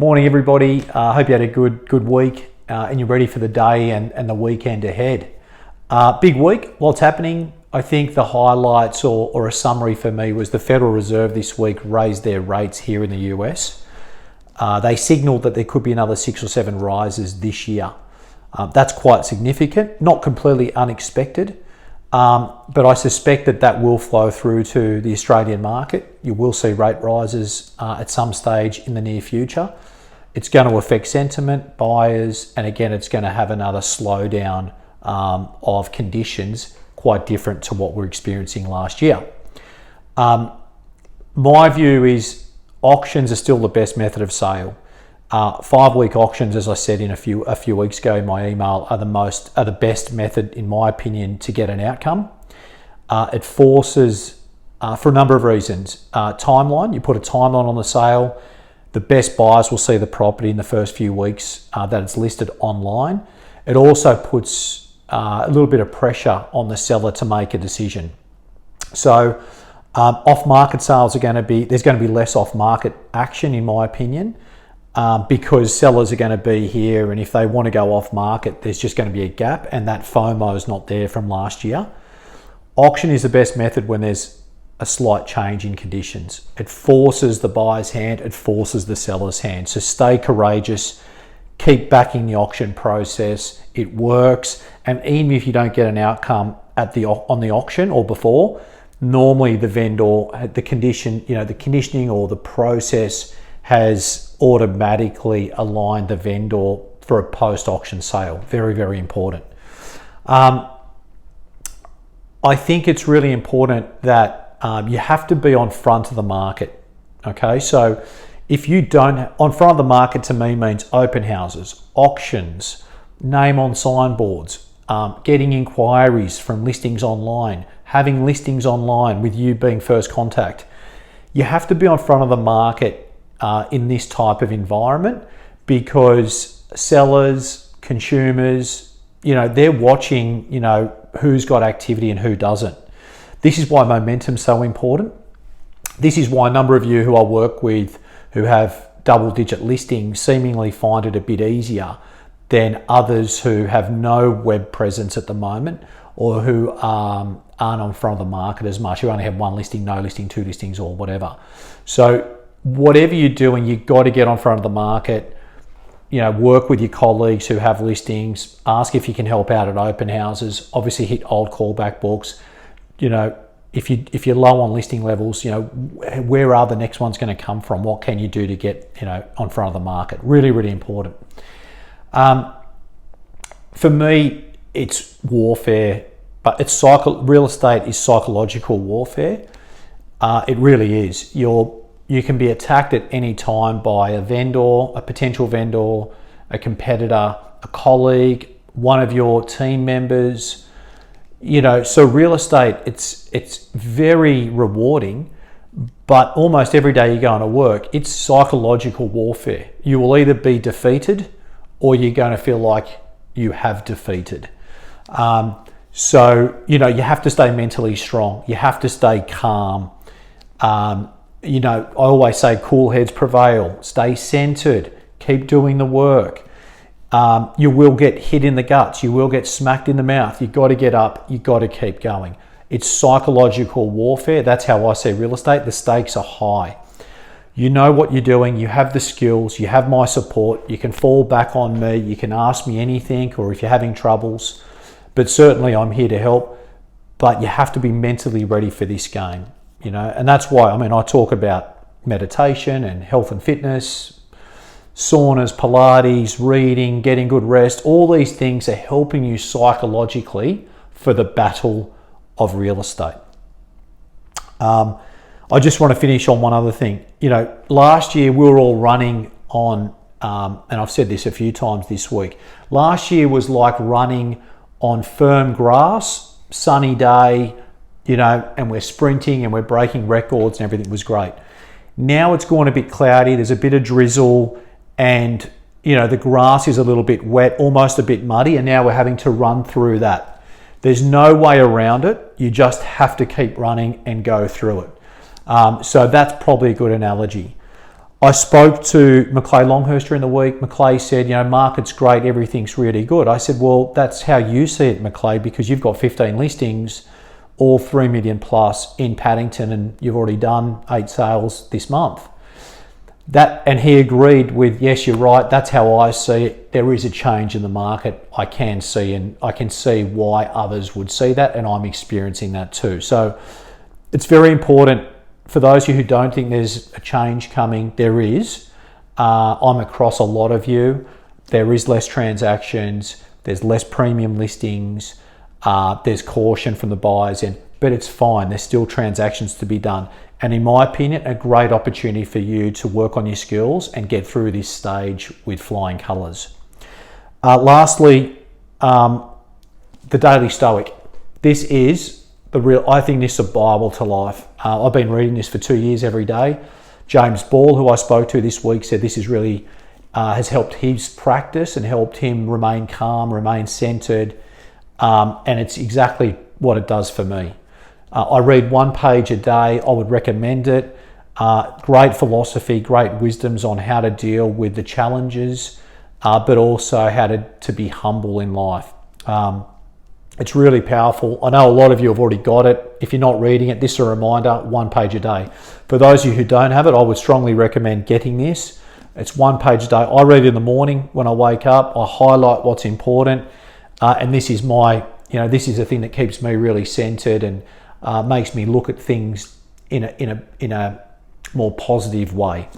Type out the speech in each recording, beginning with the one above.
Morning, everybody. Hope you had a good week and you're ready for the day and the weekend ahead. Big week. What's happening? I think the highlights or a summary for me was the Federal Reserve this week raised their rates here in the US. They signalled that there could be another 6 or 7 rises this year. That's quite significant, not completely unexpected, but I suspect that will flow through to the Australian market. You will see rate rises at some stage in the near future. It's going to affect sentiment, buyers, and again, it's going to have another slowdown of conditions quite different to what we're experiencing last year. My view is auctions are still the best method of sale. 5-week auctions, as I said in a few weeks ago in my email, are the best method, in my opinion, to get an outcome. It forces, for a number of reasons, timeline. You put a timeline on the sale. The best buyers will see the property in the first few weeks that it's listed online. It also puts a little bit of pressure on the seller to make a decision. So off-market sales there's going to be less off-market action, in my opinion, because sellers are going to be here, and if they want to go off-market, there's just going to be a gap, and that FOMO is not there from last year. Auction is the best method when there's a slight change in conditions. It forces the buyer's hand, it forces the seller's hand. So stay courageous, keep backing the auction process. It works, and even if you don't get an outcome on the auction or before, normally the vendor, the conditioning or the process has automatically aligned the vendor for a post-auction sale. Very, very important. I think it's really important that you have to be on front of the market. Okay, so if you don't, on front of the market to me means open houses, auctions, name on signboards, getting inquiries from listings online, having listings online with you being first contact. You have to be on front of the market in this type of environment, because sellers, consumers, they're watching, who's got activity and who doesn't. This is why momentum's so important. This is why a number of you who I work with who have double-digit listings seemingly find it a bit easier than others who have no web presence at the moment, or who aren't on front of the market as much, who only have 1 listing, no listing, 2 listings, or whatever. So whatever you're doing, you've got to get on front of the market. Work with your colleagues who have listings. Ask if you can help out at open houses. Obviously hit old callback books. If you're low on listing levels, where are the next ones going to come from? What can you do to get, on front of the market? Really, really important. For me, it's warfare, but real estate is psychological warfare. It really is. You can be attacked at any time by a vendor, a potential vendor, a competitor, a colleague, one of your team members. So real estate, it's very rewarding, but almost every day you go into work, it's psychological warfare. You will either be defeated or you're going to feel like you have defeated. So you have to stay mentally strong. You have to stay calm. I always say cool heads prevail. Stay centered. Keep doing the work. You will get hit in the guts. You will get smacked in the mouth. You've got to get up. You've got to keep going. It's psychological warfare. That's how I see real estate. The stakes are high. You know what you're doing. You have the skills. You have my support. You can fall back on me. You can ask me anything, or if you're having troubles. But certainly I'm here to help. But you have to be mentally ready for this game. And that's why, I talk about meditation and health and fitness, saunas, Pilates, reading, getting good rest. All these things are helping you psychologically for the battle of real estate. I just want to finish on one other thing. Last year we were all running on, and I've said this a few times this week, last year was like running on firm grass, sunny day, and we're sprinting and we're breaking records and everything was great. Now it's going a bit cloudy, there's a bit of drizzle, and the grass is a little bit wet, almost a bit muddy, and now we're having to run through that. There's no way around it. You just have to keep running and go through it. So that's probably a good analogy. I spoke to Macleay Longhurst during the week. Macleay said, you know, market's great, everything's really good. I said, well, that's how you see it, Macleay, because you've got 15 listings, all 3 million plus in Paddington, and you've already done 8 sales this month. And he agreed with, yes, you're right, that's how I see it. There is a change in the market. I can see, and I can see why others would see that, and I'm experiencing that too. So it's very important for those of you who don't think there's a change coming. There is. I'm across a lot of you. There is less transactions. There's less premium listings. There's caution from the buyers in, but it's fine. There's still transactions to be done. And in my opinion, a great opportunity for you to work on your skills and get through this stage with flying colours. Lastly, the Daily Stoic. This is I think this is a Bible to life. I've been reading this for 2 years every day. James Ball, who I spoke to this week, said this is really, has helped his practice and helped him remain calm, remain centered. And it's exactly what it does for me. I read 1 page a day. I would recommend it. Great philosophy, great wisdoms on how to deal with the challenges, but also how to be humble in life. It's really powerful. I know a lot of you have already got it. If you're not reading it, this is a reminder, 1 page a day. For those of you who don't have it, I would strongly recommend getting this. It's 1 page a day. I read it in the morning when I wake up. I highlight what's important. And this is this is the thing that keeps me really centered and makes me look at things in a more positive way.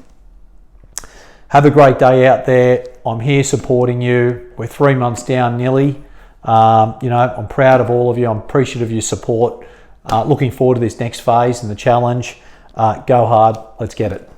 Have a great day out there. I'm here supporting you. We're 3 months down nearly. I'm proud of all of you. I'm appreciative of your support. Looking forward to this next phase and the challenge. Go hard. Let's get it.